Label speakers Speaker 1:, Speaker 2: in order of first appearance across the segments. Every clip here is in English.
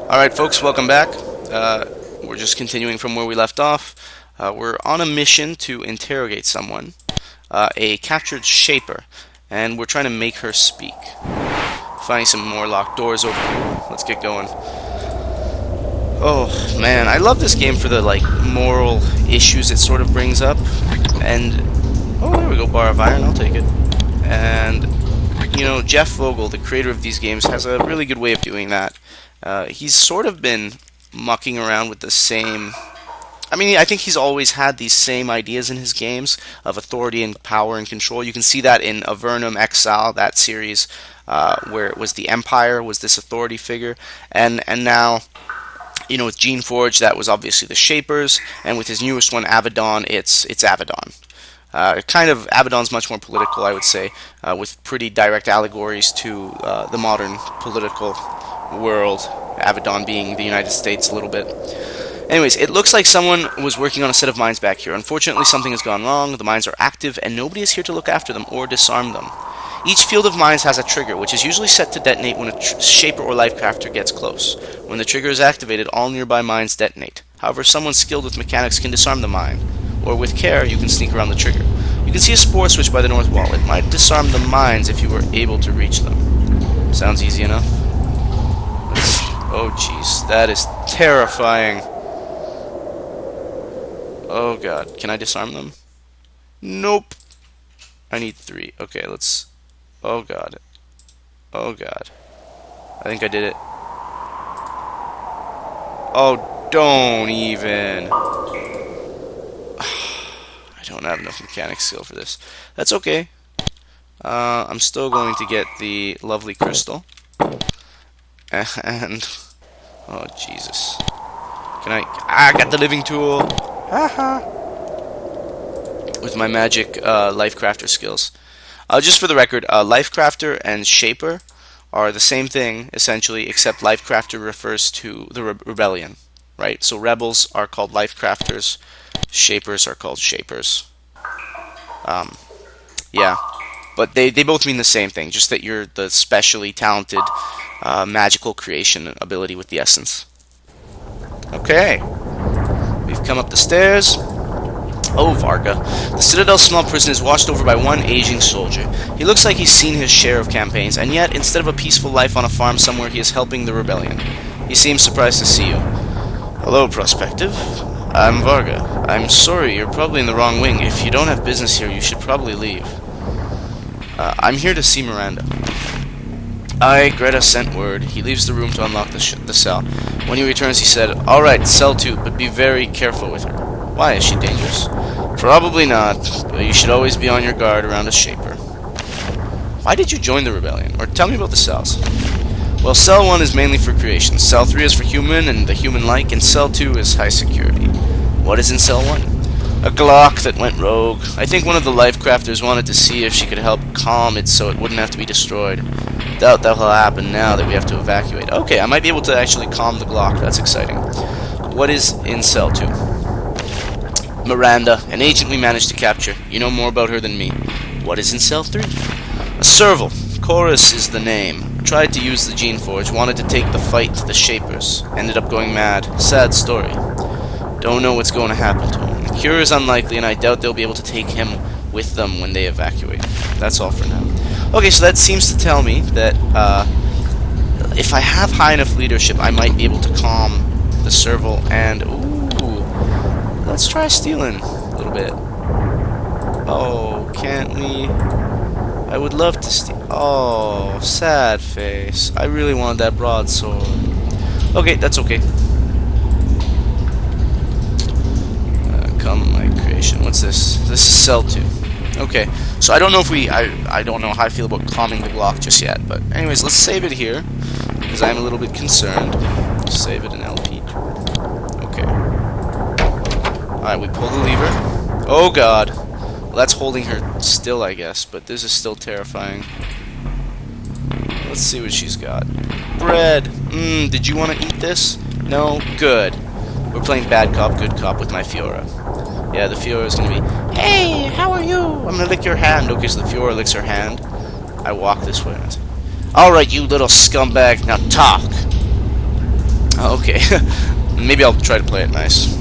Speaker 1: Alright folks, welcome back. We're just continuing from where we left off. We're on a mission to interrogate someone, a captured shaper, and we're trying to make her speak. Finding some more locked doors over here. Let's get going. Oh man, I love this game for the moral issues it sort of brings up. And oh, there we go, bar of iron, I'll take it. And you know, Jeff Vogel, the creator of these games, has a really good way of doing that. He's sort of been mucking around with the same... I think he's always had these same ideas in his games of authority and power and control. You can see that in Avernum Exile, that series, where it was the Empire, was this authority figure. And now, you know, with Geneforge, that was obviously the Shapers. And with his newest one, Abaddon, it's Abaddon. Abaddon's much more political, I would say, with pretty direct allegories to the modern political world, Abaddon being the United States a little bit. Anyways, it looks like someone was working on a set of mines back here. Unfortunately, something has gone wrong. The mines are active, and nobody is here to look after them or disarm them. Each field of mines has a trigger, which is usually set to detonate when a shaper or lifecrafter gets close. When the trigger is activated, all nearby mines detonate. However, someone skilled with mechanics can disarm the mine, or with care, you can sneak around the trigger. You can see a spore switch by the north wall. It might disarm the mines if you were able to reach them. Sounds easy enough. Oh jeez, that is terrifying. Oh god, can I disarm them? Nope. I need 3. Okay, let's... Oh god. Oh god. I think I did it. Oh, don't even. I don't have enough mechanic skill for this. That's okay. I'm still going to get the lovely crystal. And... Oh, Jesus. Can I got the living tool! Haha! With my magic Lifecrafter skills. Just for the record, Lifecrafter and Shaper are the same thing, essentially, except Lifecrafter refers to the rebellion. Right? So rebels are called Lifecrafters, Shapers are called Shapers. Yeah. But they both mean the same thing, just that you're the specially talented magical creation ability with the essence. Okay. We've come up the stairs. Oh, Varga. The Citadel's small prison is watched over by one aging soldier. He looks like he's seen his share of campaigns, and yet, instead of a peaceful life on a farm somewhere, he is helping the rebellion. He seems surprised to see you. Hello, Prospective. I'm Varga. I'm sorry, you're probably in the wrong wing. If you don't have business here, you should probably leave. I'm here to see Miranda. Greta sent word. He leaves the room to unlock the cell. When he returns, he said, "Alright, cell 2, but be very careful with her." Why, is she dangerous? Probably not, but you should always be on your guard around a shaper. Why did you join the rebellion? Or tell me about the cells. Well, cell 1 is mainly for creation. Cell 3 is for human and the human-like, and cell 2 is high security. What is in cell 1? A Glock that went rogue. I think one of the Lifecrafters wanted to see if she could help calm it so it wouldn't have to be destroyed. Doubt that will happen now that we have to evacuate. Okay, I might be able to actually calm the Glock. That's exciting. What is in cell 2? Miranda, an agent we managed to capture. You know more about her than me. What is in cell 3? A serval. Chorus is the name. Tried to use the Geneforge. Wanted to take the fight to the Shapers. Ended up going mad. Sad story. Don't know what's going to happen to him. The cure is unlikely, and I doubt they'll be able to take him with them when they evacuate. That's all for now. Okay, so that seems to tell me that if I have high enough leadership, I might be able to calm the serval. And ooh, let's try stealing a little bit. Oh, can't we? I would love to steal. Oh, sad face. I really wanted that broadsword. Okay, that's okay. Come, my creation. What's this? This is cell 2. Okay, so I don't know if I don't know how I feel about calming the Glock just yet, but anyways, let's save it here, because I'm a little bit concerned. Save it in LP. Okay. Alright, we pull the lever. Oh god. Well, that's holding her still, I guess, but this is still terrifying. Let's see what she's got. Bread. Did you want to eat this? No? Good. We're playing bad cop, good cop with my Fiora. Yeah, the Fiora is going to be, "Hey, how are you? I'm going to lick your hand." Okay, so the Fiora licks her hand. I walk this way. And I say, "Alright, you little scumbag, now talk." Okay. Maybe I'll try to play it nice.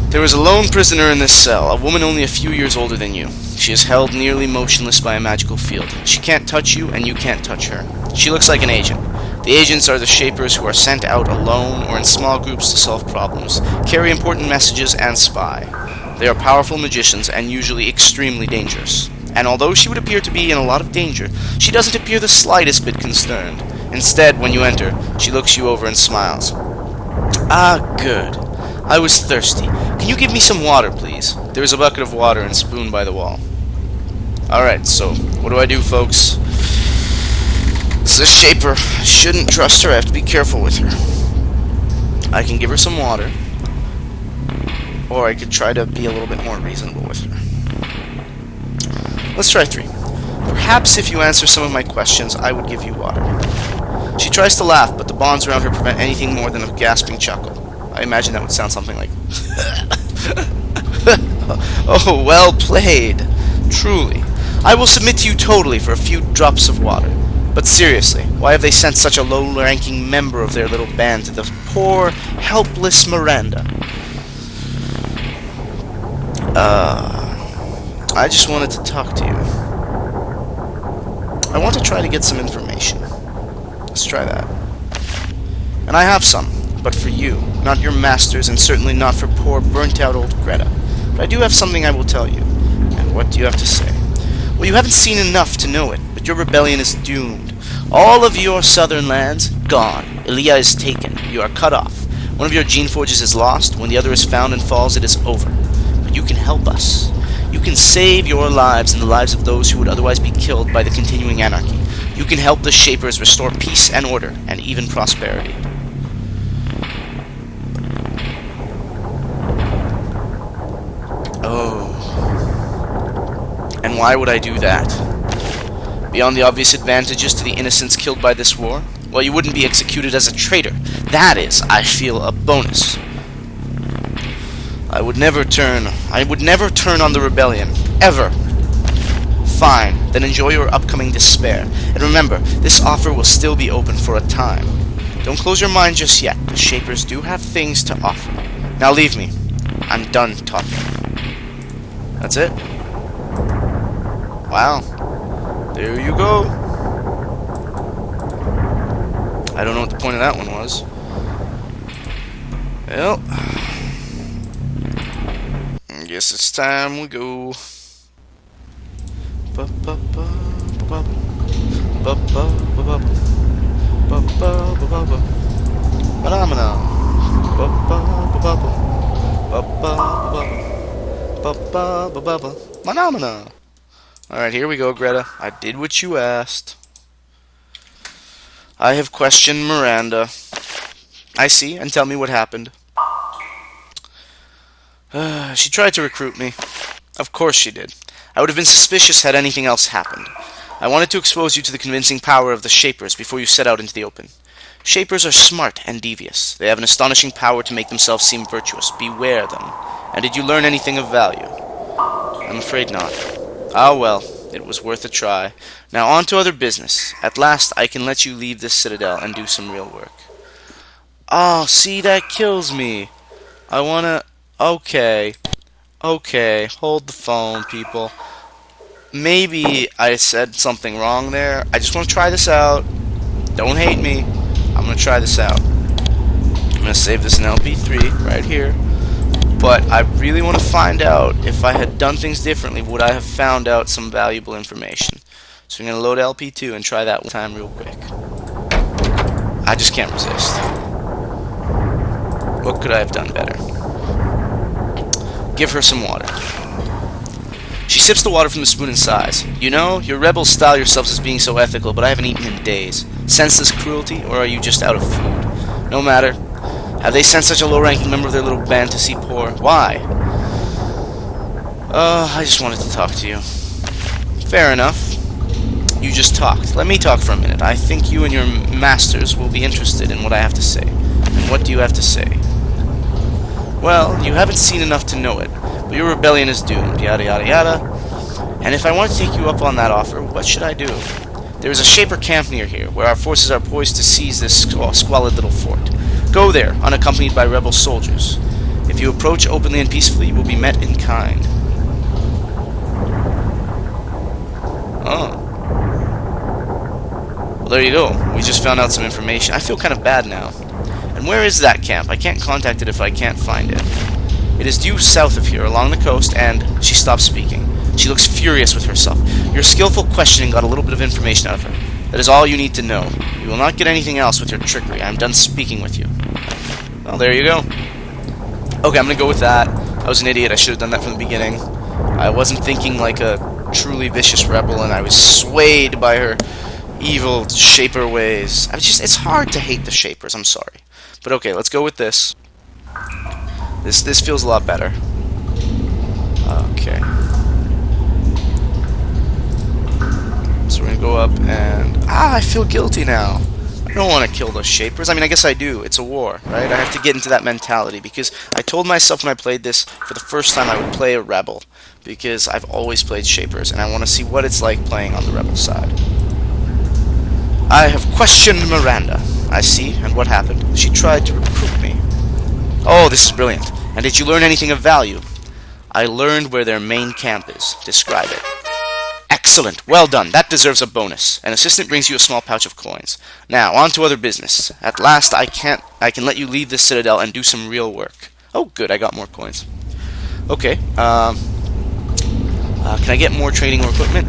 Speaker 1: There is a lone prisoner in this cell, a woman only a few years older than you. She is held nearly motionless by a magical field. She can't touch you, and you can't touch her. She looks like an agent. The agents are the Shapers who are sent out alone or in small groups to solve problems, carry important messages, and spy. They are powerful magicians and usually extremely dangerous. And although she would appear to be in a lot of danger, she doesn't appear the slightest bit concerned. Instead, when you enter, she looks you over and smiles. Ah, good. I was thirsty. Can you give me some water, please? There is a bucket of water and a spoon by the wall. Alright, so what do I do, folks? This is a Shaper. I shouldn't trust her. I have to be careful with her. I can give her some water, or I could try to be a little bit more reasonable with her. Let's try 3. Perhaps if you answer some of my questions, I would give you water. She tries to laugh, but the bonds around her prevent anything more than a gasping chuckle. I imagine that would sound something like... Oh, well played. Truly. I will submit to you totally for a few drops of water. But seriously, why have they sent such a low-ranking member of their little band to the poor, helpless Miranda? I just wanted to talk to you. I want to try to get some information. Let's try that. And I have some, but for you, not your masters, and certainly not for poor, burnt-out old Greta. But I do have something I will tell you. And what do you have to say? Well, you haven't seen enough to know it, but your rebellion is doomed. All of your southern lands, gone. Elia is taken. You are cut off. One of your Geneforges is lost. When the other is found and falls, it is over. But you can help us. You can save your lives and the lives of those who would otherwise be killed by the continuing anarchy. You can help the Shapers restore peace and order, and even prosperity. Oh. And why would I do that? Beyond the obvious advantages to the innocents killed by this war? Well, you wouldn't be executed as a traitor. That is, I feel, a bonus. I would never turn on the rebellion. Ever. Fine, then enjoy your upcoming despair. And remember, this offer will still be open for a time. Don't close your mind just yet. The Shapers do have things to offer. Now leave me. I'm done talking. That's it? Wow. There you go. I don't know what the point of that one was. Well, I guess it's time we go. Phenomena. Alright, here we go, Greta. I did what you asked. I have questioned Miranda. I see, and tell me what happened. She tried to recruit me. Of course she did. I would have been suspicious had anything else happened. I wanted to expose you to the convincing power of the Shapers before you set out into the open. Shapers are smart and devious. They have an astonishing power to make themselves seem virtuous. Beware them. And did you learn anything of value? I'm afraid not. Ah well, it was worth a try. Now on to other business. At last I can let you leave this citadel and do some real work. Oh, see, that kills me. I wanna... Okay, hold the phone, people. Maybe I said something wrong there. I just want to try this out. Don't hate me. I'm going to try this out. I'm going to save this in LP3 right here. But I really want to find out if I had done things differently, would I have found out some valuable information. So I'm going to load LP2 and try that one time real quick. I just can't resist. What could I have done better? Give her some water. She sips the water from the spoon and sighs. You know, your rebels style yourselves as being so ethical, but I haven't eaten in days. Senseless cruelty, or are you just out of food? No matter. Have they sent such a low-ranking member of their little band to see poor? Why? I just wanted to talk to you. Fair enough. You just talked. Let me talk for a minute. I think you and your masters will be interested in what I have to say. And what do you have to say? Well, you haven't seen enough to know it, but your rebellion is doomed, yada yada yada. And if I want to take you up on that offer, what should I do? There is a Shaper camp near here, where our forces are poised to seize this squalid little fort. Go there, unaccompanied by rebel soldiers. If you approach openly and peacefully, you will be met in kind. Oh. Well, there you go. We just found out some information. I feel kind of bad now. And where is that camp? I can't contact it if I can't find it. It is due south of here, along the coast, and she stops speaking. She looks furious with herself. Your skillful questioning got a little bit of information out of her. That is all you need to know. You will not get anything else with your trickery. I am done speaking with you. Well, there you go. Okay, I'm going to go with that. I was an idiot. I should have done that from the beginning. I wasn't thinking like a truly vicious rebel, and I was swayed by her evil Shaper ways. It's hard to hate the Shapers. I'm sorry. But okay, let's go with this. This feels a lot better. Okay. So we're gonna go up and... I feel guilty now. I don't want to kill those Shapers. I mean, I guess I do. It's a war, right? I have to get into that mentality, because I told myself when I played this, for the first time I would play a Rebel, because I've always played Shapers, and I want to see what it's like playing on the Rebel side. I have questioned Miranda. I see, and what happened? She tried to recruit me. Oh, this is brilliant. And did you learn anything of value? I learned where their main camp is. Describe it. Excellent. Well done. That deserves a bonus. An assistant brings you a small pouch of coins. Now, on to other business. At last, I can let you leave this citadel and do some real work. Oh, good. I got more coins. Okay. Can I get more trading or equipment?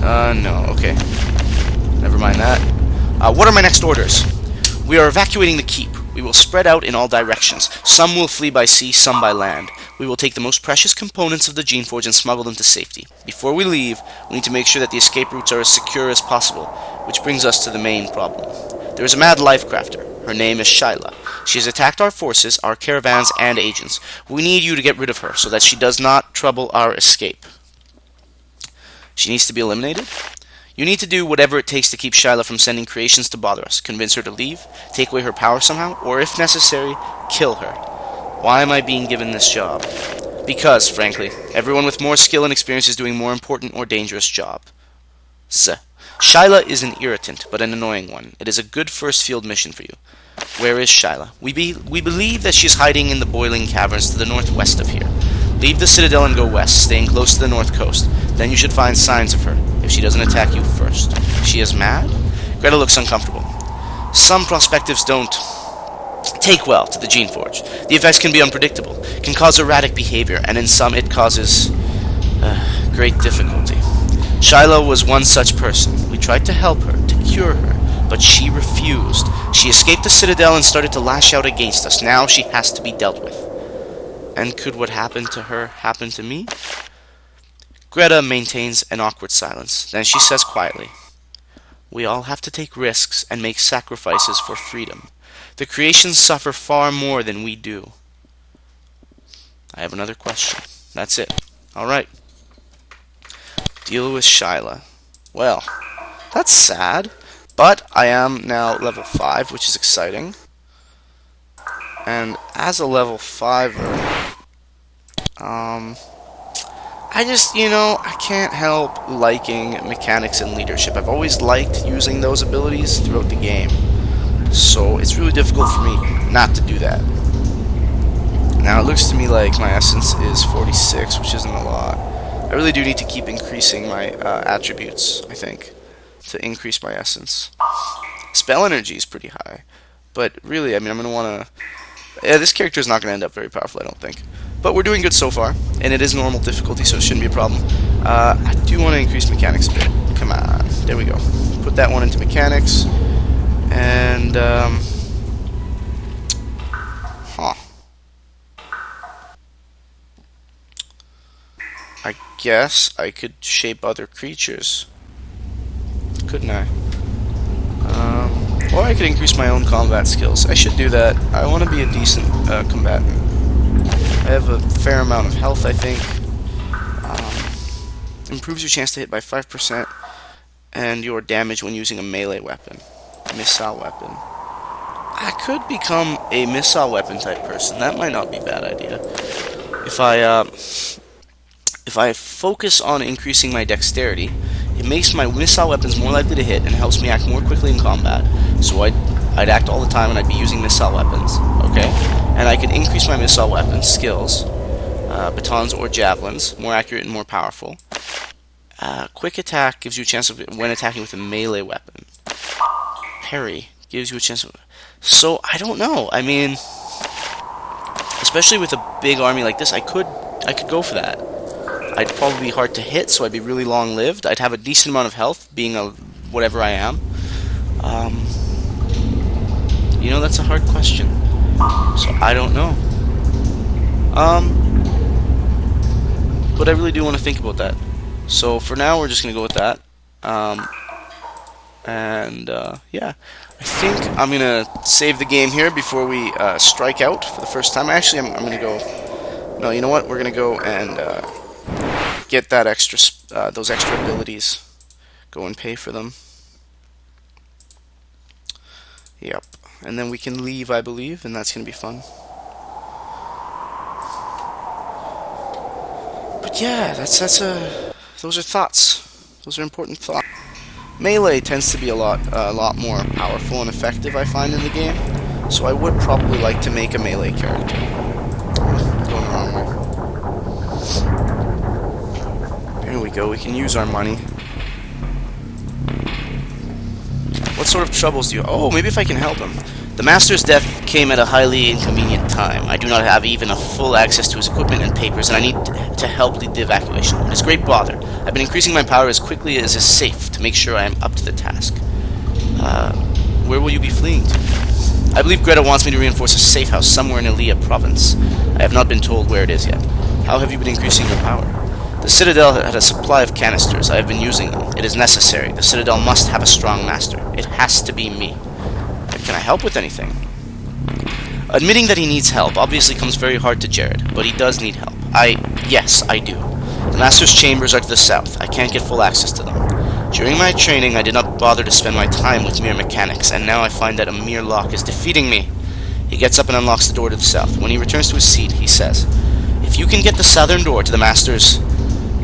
Speaker 1: No. Okay. Never mind that. What are my next orders? We are evacuating the keep. We will spread out in all directions. Some will flee by sea, some by land. We will take the most precious components of the Geneforge and smuggle them to safety. Before we leave, we need to make sure that the escape routes are as secure as possible, which brings us to the main problem. There is a mad life crafter. Her name is Shyla. She has attacked our forces, our caravans, and agents. We need you to get rid of her so that she does not trouble our escape. She needs to be eliminated? You need to do whatever it takes to keep Shyla from sending creations to bother us, convince her to leave, take away her power somehow, or if necessary, kill her. Why am I being given this job? Because, frankly, everyone with more skill and experience is doing more important or dangerous job. Shyla is an irritant, but an annoying one. It is a good first field mission for you. Where is Shyla? We believe that she is hiding in the boiling caverns to the northwest of here. Leave the citadel and go west, staying close to the north coast. Then you should find signs of her, if she doesn't attack you first. She is mad? Greta looks uncomfortable. Some prospectives don't take well to the Geneforge. The effects can be unpredictable, can cause erratic behavior, and in some it causes great difficulty. Shyla was one such person. We tried to help her, to cure her, but she refused. She escaped the citadel and started to lash out against us. Now she has to be dealt with. And could what happened to her happen to me? Greta maintains an awkward silence. Then she says quietly, we all have to take risks and make sacrifices for freedom. The creations suffer far more than we do. I have another question. That's it. Alright. Deal with Shyla. Well, that's sad. But I am now level 5, which is exciting. And as a level 5er, I can't help liking mechanics and leadership. I've always liked using those abilities throughout the game. So it's really difficult for me not to do that. Now it looks to me like my essence is 46, which isn't a lot. I really do need to keep increasing my attributes, I think, to increase my essence. Spell energy is pretty high. But really, I'm going to want to... this character is not going to end up very powerful, I don't think. But we're doing good so far, and it is normal difficulty, so it shouldn't be a problem. I do want to increase mechanics a bit. Come on. There we go. Put that one into mechanics. And, I guess I could shape other creatures. Couldn't I? Or I could increase my own combat skills. I should do that. I want to be a decent combatant. I have a fair amount of health, I think. Improves your chance to hit by 5%, and your damage when using a melee weapon. Missile weapon. I could become a missile weapon type person. That might not be a bad idea. If I focus on increasing my dexterity, it makes my missile weapons more likely to hit and helps me act more quickly in combat. So I'd act all the time and I'd be using missile weapons. Okay, and I could increase my missile weapons skills, batons or javelins, more accurate and more powerful. Quick attack gives you a chance of when attacking with a melee weapon. Parry gives you a chance of... So, I don't know. I mean, especially with a big army like this, I could go for that. I'd probably be hard to hit, so I'd be really long-lived. I'd have a decent amount of health, being a whatever I am. You know, that's a hard question. So, I don't know. But I really do want to think about that. So, for now, we're just going to go with that. Yeah, I think I'm going to save the game here before we strike out for the first time. Actually, I'm going to go... No, you know what? We're going to go and get that extra, those extra abilities. Go and pay for them. Yep. And then we can leave, I believe, and that's going to be fun. But yeah, those are thoughts. Those are important thoughts. Melee tends to be a lot more powerful and effective, I find, in the game. So I would probably like to make a melee character. Going the wrong way. There we go. We can use our money. What sort of troubles do you... Oh, maybe if I can help him. The Master's death came at a highly inconvenient time. I do not have even a full access to his equipment and papers, and I need to help lead the evacuation. It is great bother. I've been increasing my power as quickly as is safe to make sure I am up to the task. Where will you be fleeing to? I believe Greta wants me to reinforce a safe house somewhere in Elia province. I have not been told where it is yet. How have you been increasing your power? The Citadel had a supply of canisters. I have been using them. It is necessary. The Citadel must have a strong master. It has to be me. Can I help with anything? Admitting that he needs help obviously comes very hard to Jared, but he does need help. Yes, I do. The Master's chambers are to the south. I can't get full access to them. During my training, I did not bother to spend my time with mere mechanics, and now I find that a mere lock is defeating me. He gets up and unlocks the door to the south. When he returns to his seat, he says, "If you can get the southern door to the Master's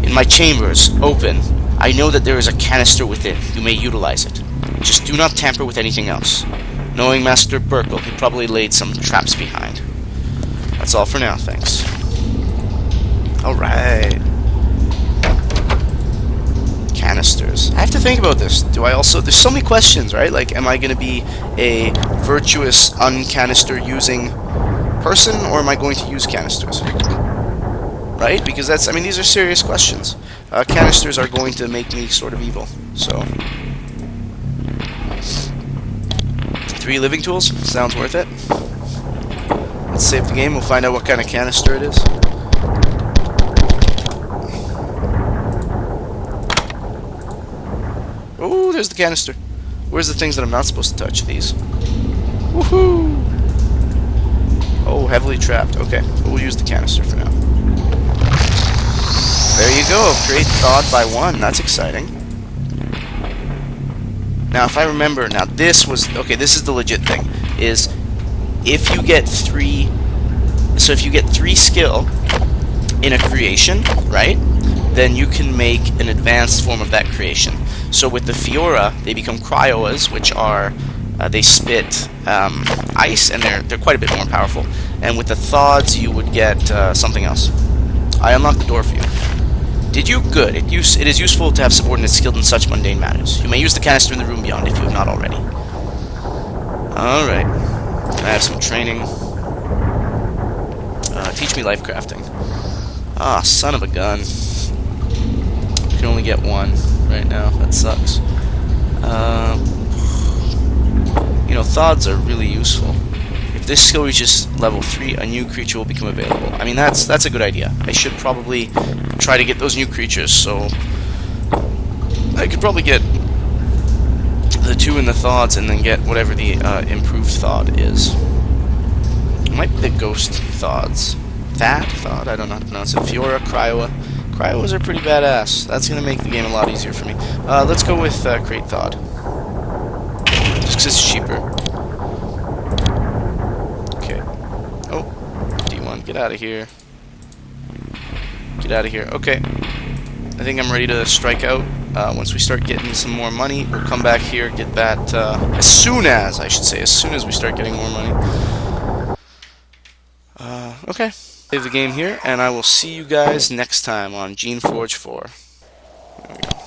Speaker 1: in my chambers open, I know that there is a canister within. You may utilize it. Just do not tamper with anything else." Knowing Master Burkle, he probably laid some traps behind. That's all for now, thanks. Alright. Canisters. I have to think about this. There's so many questions, right? Like, am I going to be a virtuous, uncanister using person, or am I going to use canisters? Right? Because these are serious questions. Canisters are going to make me sort of evil, so... 3 living tools? Sounds worth it. Let's save the game. We'll find out what kind of canister it is. Oh, there's the canister. Where's the things that I'm not supposed to touch? These. Woohoo! Oh, heavily trapped. Okay, we'll use the canister for now. There you go. Create thawed by 1. That's exciting. Now, if I remember, this is the legit thing, is if you get 3, so if you get 3 skill in a creation, right, then you can make an advanced form of that creation. So with the Fiora, they become cryoas, which are, they spit ice, and they're quite a bit more powerful. And with the Thods, you would get something else. I unlocked the door for you. Did you? Good. It is useful to have subordinates skilled in such mundane matters. You may use the canister in the room beyond if you have not already. Alright. Can I have some training? Teach me life crafting. Ah, son of a gun. You can only get 1 right now. That sucks. You know, Thods are really useful. If this skill reaches level 3, a new creature will become available. I mean, that's a good idea. I should probably try to get those new creatures, so I could probably get the 2 in the Thods and then get whatever the improved Thod is. It might be the Ghost Thods. Thod? I don't know how to pronounce it. Fiora, Cryoa. Cryoas are pretty badass. That's going to make the game a lot easier for me. Let's go with Create Thod. Just because it's cheaper. Okay. Oh. D1. Get out of here. Get out of here. Okay. I think I'm ready to strike out. Once we start getting some more money, we'll come back here, get that, as soon as we start getting more money. Okay, save the game here, and I will see you guys next time on Geneforge 4. There we go.